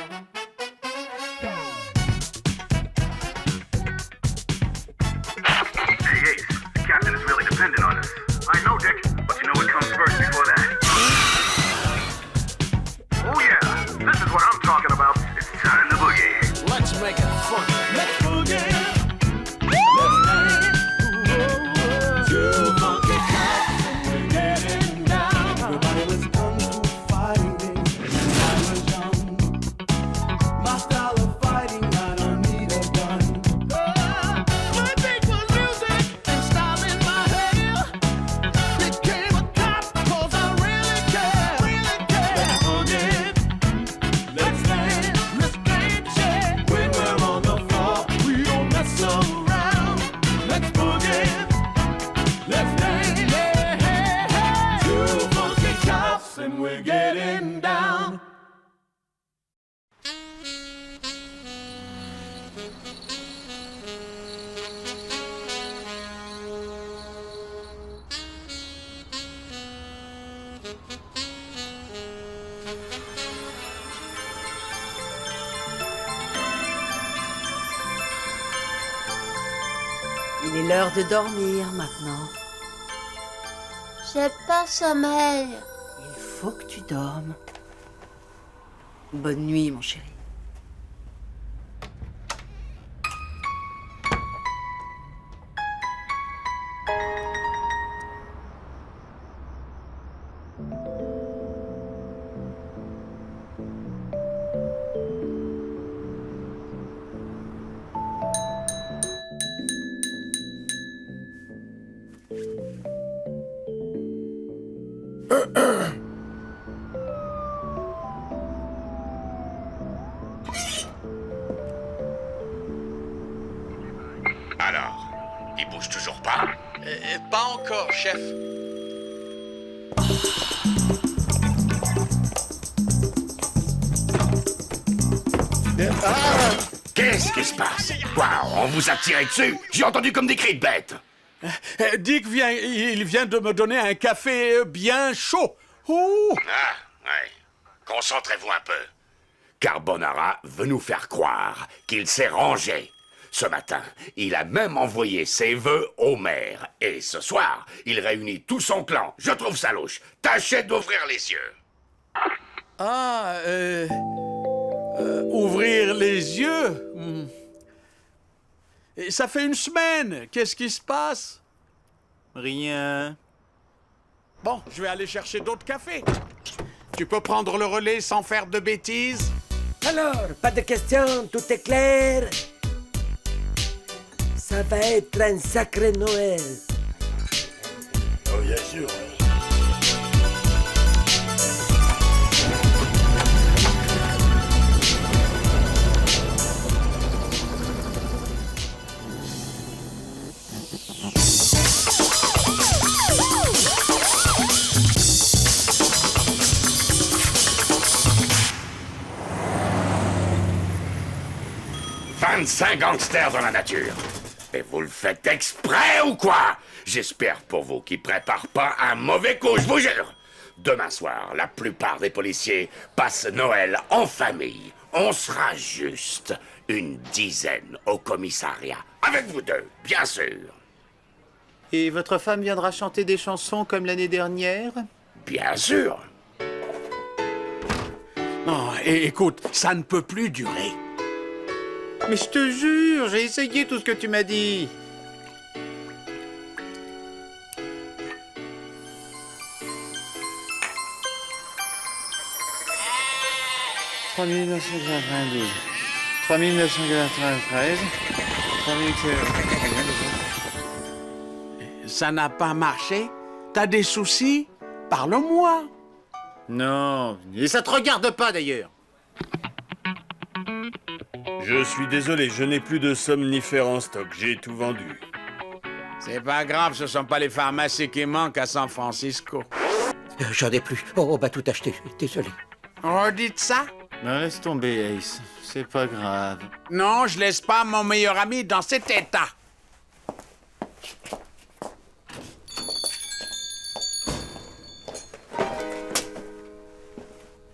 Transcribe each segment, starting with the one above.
Hey, Ace, the captain is really dependent on us. I know, Dick, but you know what comes first before that. Oh yeah, this is what I'm talking about. It's time to boogie. Let's make it funky. Let's boogie. Il est l'heure de dormir maintenant. J'ai pas sommeil. Il faut que tu dormes. Bonne nuit, mon chéri. Alors, il bouge toujours pas? Pas encore, chef. Qu'est-ce qui se passe? Quoi, on vous a tiré dessus? J'ai entendu comme des cris de bêtes. Dick il vient de me donner un café bien chaud. Ouh. Ah, ouais. Concentrez-vous un peu. Carbonara veut nous faire croire qu'il s'est rangé. Ce matin, il a même envoyé ses vœux au maire. Et ce soir, il réunit tout son clan. Je trouve ça louche. Tâchez d'ouvrir les yeux. Ouvrir les yeux. Et ça fait une semaine. Qu'est-ce qui se passe? Rien. Bon, je vais aller chercher d'autres cafés. Tu peux prendre le relais sans faire de bêtises? Alors, pas de questions, tout est clair. Ça va être un sacré Noël. Oh, bien sûr. « 25 gangsters dans la nature. Et vous le faites exprès ou quoi? J'espère pour vous qu'ils préparent pas un mauvais coup, je vous jure. Demain soir, la plupart des policiers passent Noël en famille. On sera juste une dizaine au commissariat. Avec vous deux, bien sûr. Et votre femme viendra chanter des chansons comme l'année dernière? Bien sûr. Non, écoute, ça ne peut plus durer. Mais je te jure, j'ai essayé tout ce que tu m'as dit. « 3992, 3993, 3000... » Ça n'a pas marché? T'as des soucis? Parle-moi. Non, et ça te regarde pas d'ailleurs. Je suis désolé, je n'ai plus de somnifères en stock, j'ai tout vendu. C'est pas grave, ce sont pas les pharmacies qui manquent à San Francisco. J'en ai plus. Oh, on va tout acheter. Désolé. Redites ça? Non, laisse tomber, Ace. C'est pas grave. Non, je laisse pas mon meilleur ami dans cet état.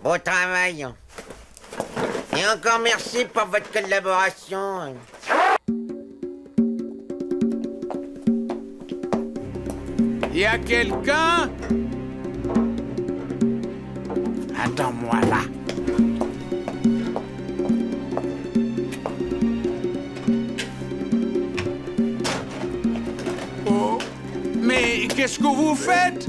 Bon travail. Et encore merci pour votre collaboration. Y a quelqu'un? Attends-moi là. Oh, mais qu'est-ce que vous faites?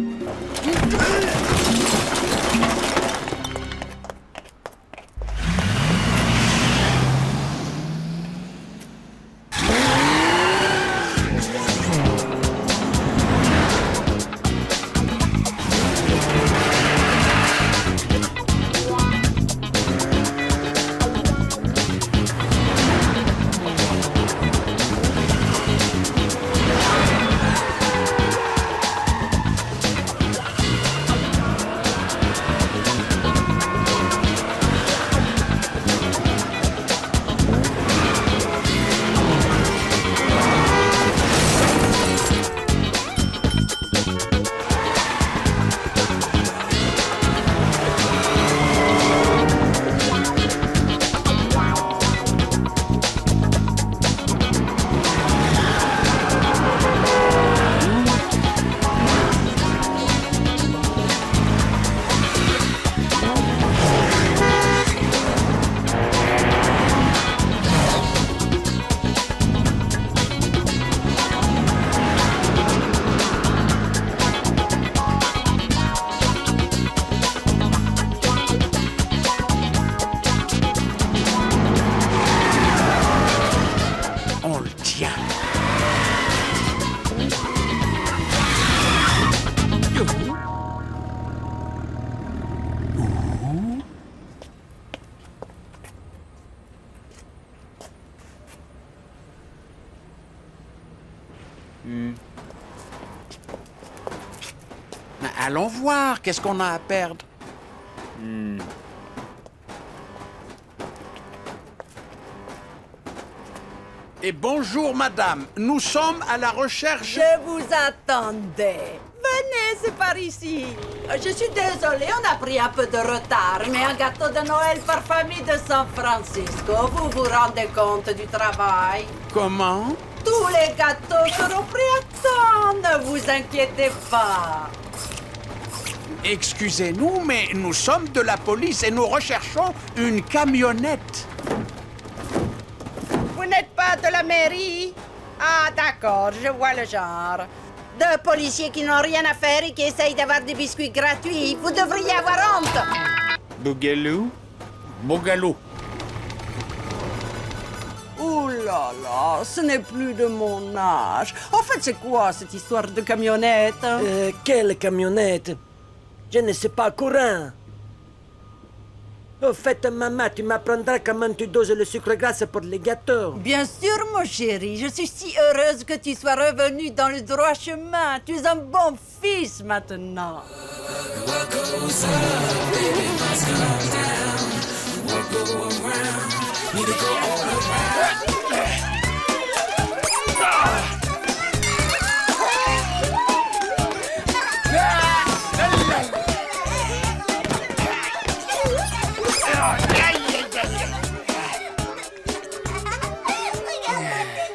On le tient. Allons voir, qu'est-ce qu'on a à perdre? Et bonjour, madame. Nous sommes à la recherche... Je vous attendais. Venez, c'est par ici. Je suis désolée, on a pris un peu de retard, mais un gâteau de Noël par famille de San Francisco, vous vous rendez compte du travail? Comment? Tous les gâteaux seront prêts à temps, ne vous inquiétez pas. Excusez-nous, mais nous sommes de la police et nous recherchons une camionnette. Vous n'êtes pas de la mairie? Ah, d'accord, je vois le genre. Deux policiers qui n'ont rien à faire et qui essayent d'avoir des biscuits gratuits. Vous devriez avoir honte. Bougalou? Bougalou. Ouh là là, ce n'est plus de mon âge. En fait, c'est quoi cette histoire de camionnette? Quelle camionnette? Je ne sais pas courir. Au fait, maman, tu m'apprendras comment tu doses le sucre glace pour les gâteaux. Bien sûr, mon chéri. Je suis si heureuse que tu sois revenu dans le droit chemin. Tu es un bon fils maintenant.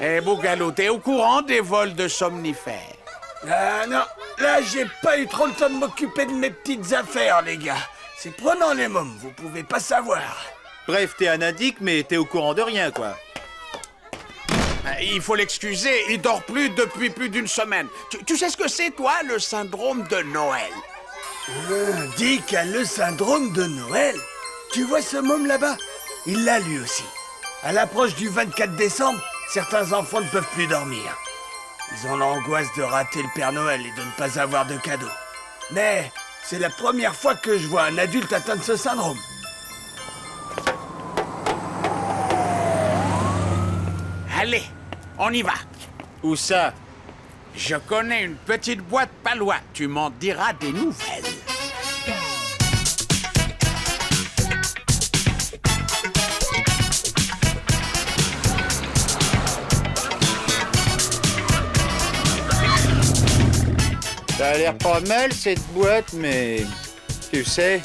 Eh, Bougalou, t'es au courant des vols de somnifères? Ah non, là j'ai pas eu trop le temps de m'occuper de mes petites affaires, les gars. C'est prenant les mômes, vous pouvez pas savoir. Bref, t'es un indique, mais t'es au courant de rien, quoi. Il faut l'excuser, il dort plus depuis plus d'une semaine. Tu sais ce que c'est, toi, le syndrome de Noël? Dick a le syndrome de Noël. Tu vois ce môme là-bas? Il l'a lui aussi. À l'approche du 24 décembre, certains enfants ne peuvent plus dormir. Ils ont l'angoisse de rater le Père Noël et de ne pas avoir de cadeaux. Mais c'est la première fois que je vois un adulte atteint de ce syndrome. Allez, on y va. Où ça? Je connais une petite boîte pas loin. Tu m'en diras des nouvelles. Ça a l'air pas mal, cette boîte, mais... Tu sais,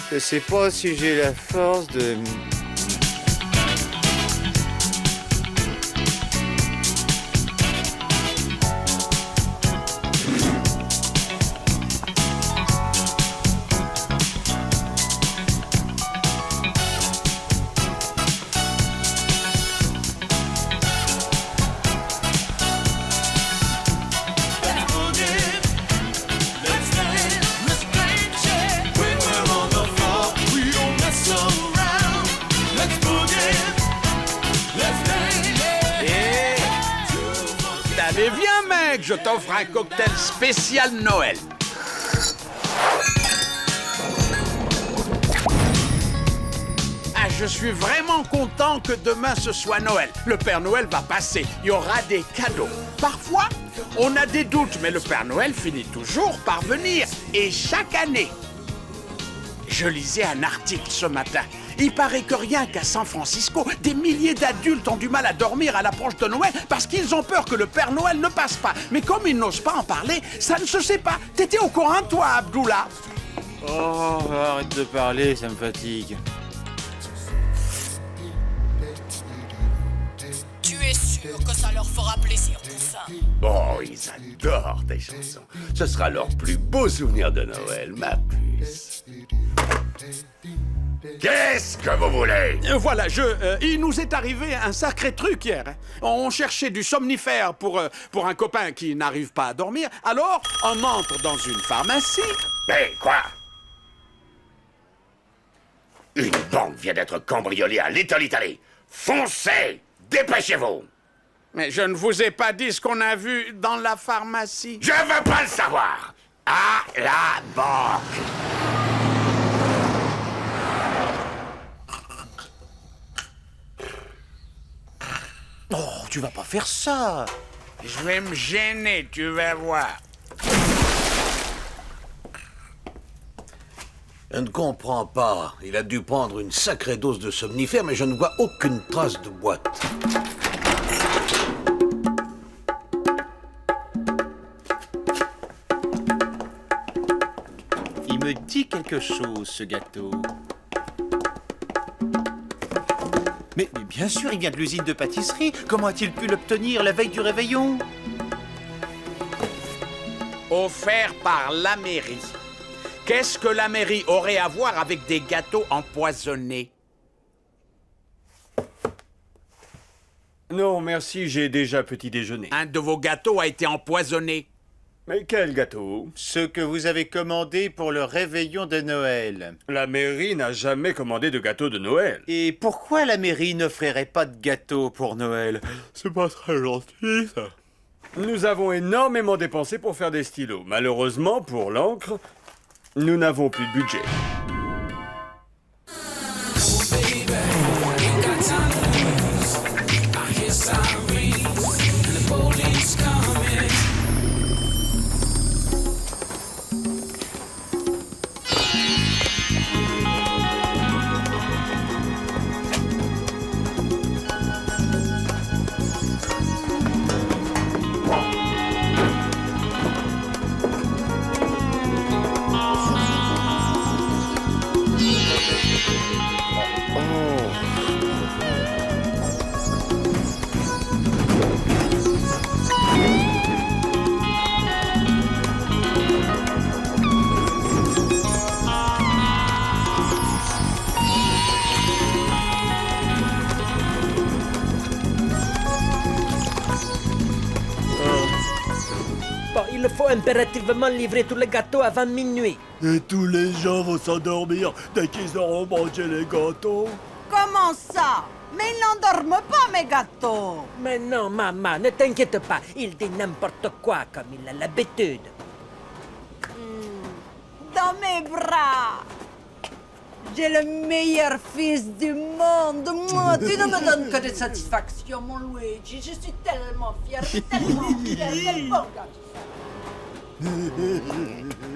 je sais pas si j'ai la force de... Allez, viens, mec, je t'offre un cocktail spécial Noël. Ah, je suis vraiment content que demain ce soit Noël. Le Père Noël va passer, il y aura des cadeaux. Parfois, on a des doutes, mais le Père Noël finit toujours par venir. Et chaque année, je lisais un article ce matin. Il paraît que rien qu'à San Francisco, des milliers d'adultes ont du mal à dormir à l'approche de Noël parce qu'ils ont peur que le Père Noël ne passe pas. Mais comme ils n'osent pas en parler, ça ne se sait pas. T'étais au courant, toi, Abdullah? Oh, arrête de parler, ça me fatigue. Tu es sûr que ça leur fera plaisir tout ça? Oh, ils adorent tes chansons. Ce sera leur plus beau souvenir de Noël, ma puce. Qu'est-ce que vous voulez? Voilà, il nous est arrivé un sacré truc hier. Hein. On cherchait du somnifère pour un copain qui n'arrive pas à dormir. Alors, on entre dans une pharmacie. Mais quoi? Une banque vient d'être cambriolée à Little Italy. Foncez! Dépêchez-vous! Mais je ne vous ai pas dit ce qu'on a vu dans la pharmacie. Je veux pas le savoir! À la banque! Oh, tu vas pas faire ça. Je vais me gêner, tu vas voir. Je ne comprends pas. Il a dû prendre une sacrée dose de somnifère, mais je ne vois aucune trace de boîte. Il me dit quelque chose, ce gâteau. Mais bien sûr, il vient de l'usine de pâtisserie. Comment a-t-il pu l'obtenir la veille du réveillon? Offert par la mairie. Qu'est-ce que la mairie aurait à voir avec des gâteaux empoisonnés? Non, merci, j'ai déjà petit déjeuner. Un de vos gâteaux a été empoisonné. Mais quel gâteau? Ce que vous avez commandé pour le réveillon de Noël. La mairie n'a jamais commandé de gâteau de Noël. Et pourquoi la mairie n'offrirait pas de gâteau pour Noël? C'est pas très gentil, ça. Nous avons énormément dépensé pour faire des stylos. Malheureusement, pour l'encre, nous n'avons plus de budget. Bon, il faut impérativement livrer tous les gâteaux avant minuit. Et tous les gens vont s'endormir dès qu'ils auront mangé les gâteaux. Comment ça? Mais ils n'endorment pas, mes gâteaux. Mais non, maman, ne t'inquiète pas. Il dit n'importe quoi comme il a l'habitude. Dans mes bras. J'ai le meilleur fils du monde. Moi, tu ne me donnes que des satisfactions, mon Luigi. Je suis tellement fière, tellement fière. Quel bon gars.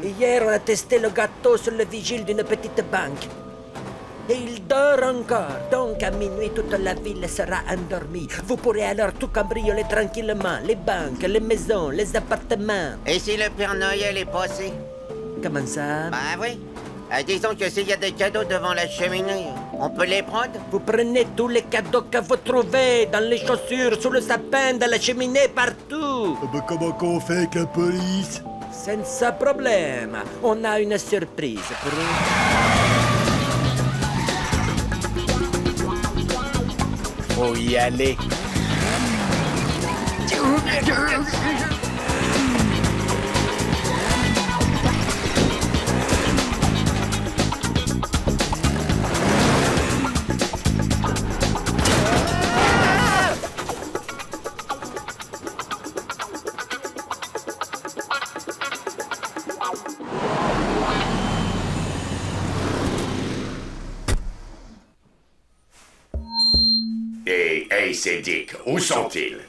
Hier, on a testé le gâteau sur le vigile d'une petite banque. Et il dort encore. Donc, à minuit, toute la ville sera endormie. Vous pourrez alors tout cambrioler tranquillement. Les banques, les maisons, les appartements. Et si le Père Noël est passé? Comment ça? Bah oui. Disons que s'il y a des cadeaux devant la cheminée, on peut les prendre? Vous prenez tous les cadeaux que vous trouvez, dans les chaussures, sous le sapin, dans la cheminée, partout. Comment qu'on fait avec la police? Sans problème. On a une surprise pour vous. Faut y aller. Et Ace et Dick, où sont-ils?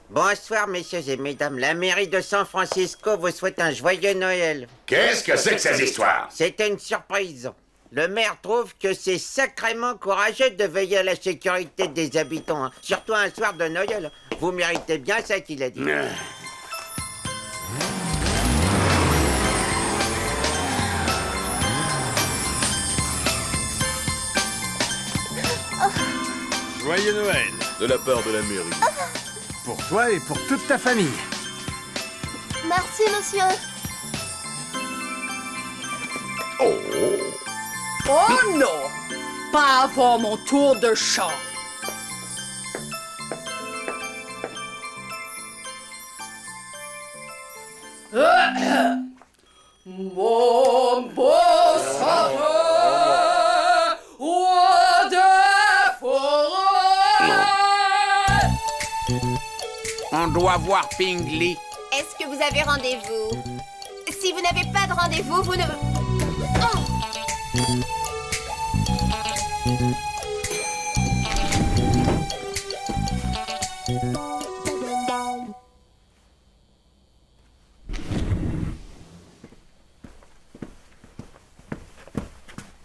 Bonsoir, messieurs et mesdames. La mairie de San Francisco vous souhaite un joyeux Noël. Qu'est-ce que c'est que ces histoires? C'était une surprise. Le maire trouve que c'est sacrément courageux de veiller à la sécurité des habitants, hein. Surtout un soir de Noël. Vous méritez bien ça qu'il a dit. Joyeux Noël. De la part de la mairie. Pour toi et pour toute ta famille. Merci, monsieur. Oh non! Pas avant mon tour de chant. Mon beau sapin, roi des forêts. On doit voir Pingli. Est-ce que vous avez rendez-vous? Si vous n'avez pas de rendez-vous, vous ne... Oh!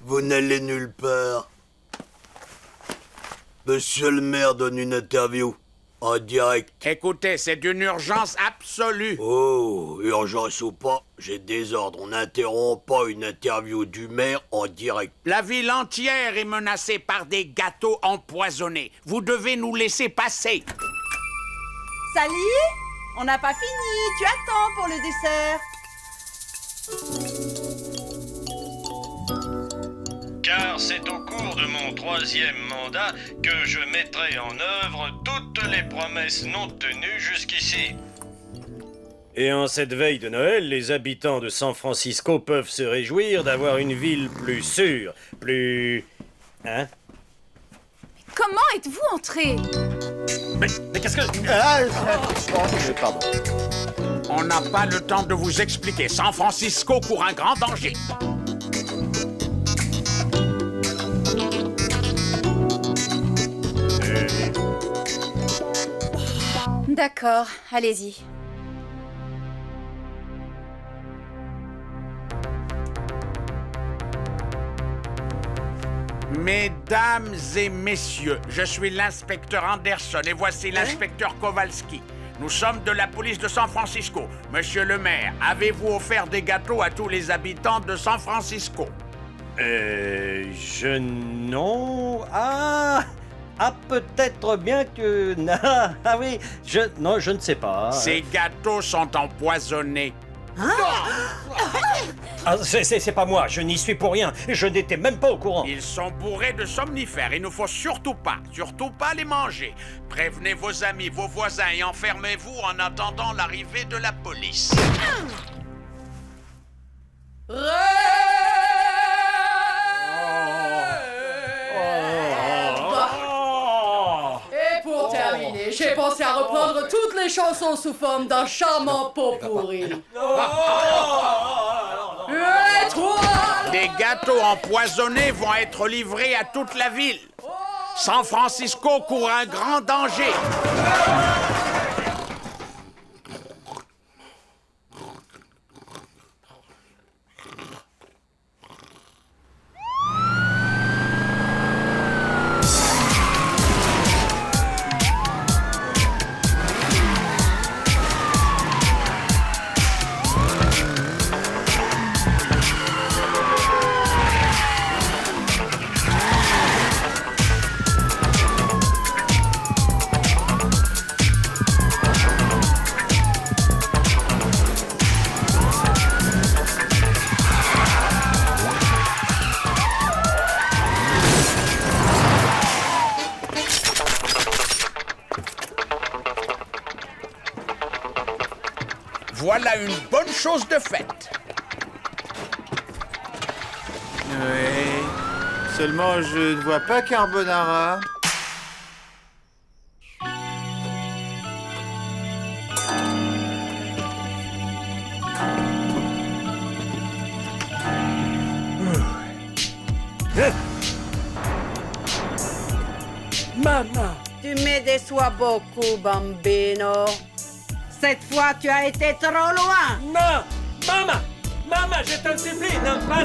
Vous n'allez nulle part. Monsieur le maire donne une interview. En direct. Écoutez, c'est d'une urgence absolue. Oh, urgence ou pas, j'ai des ordres. On n'interrompt pas une interview du maire en direct. La ville entière est menacée par des gâteaux empoisonnés. Vous devez nous laisser passer. Sally, on n'a pas fini. Tu attends pour le dessert. Car c'est au cours de mon 3e mandat que je mettrai en œuvre toutes les promesses non tenues jusqu'ici. Et en cette veille de Noël, les habitants de San Francisco peuvent se réjouir d'avoir une ville plus sûre, plus... Hein? Comment êtes-vous entré? Mais qu'est-ce que... Pardon. On n'a pas le temps de vous expliquer. San Francisco court un grand danger. D'accord, allez-y. Mesdames et messieurs, je suis l'inspecteur Anderson et voici l'inspecteur Kowalski. Nous sommes de la police de San Francisco. Monsieur le maire, avez-vous offert des gâteaux à tous les habitants de San Francisco? Non... Ah, peut-être bien que... Ah oui, non, je ne sais pas. Ces gâteaux sont empoisonnés. Ah, c'est pas moi, je n'y suis pour rien. Je n'étais même pas au courant. Ils sont bourrés de somnifères. Il ne faut surtout pas les manger. Prévenez vos amis, vos voisins et enfermez-vous en attendant l'arrivée de la police. Et pour terminer, j'ai pensé à reprendre toutes les chansons sous forme d'un charmant pot pourri. Des gâteaux empoisonnés vont être livrés à toute la ville. San Francisco court un grand danger. Voilà une bonne chose de faite. Oui. Seulement, je ne vois pas Carbonara. Maman! Tu me déçois beaucoup, bambino. Cette fois, tu as été trop loin. Non! Maman! Maman, je te supplie, ne pas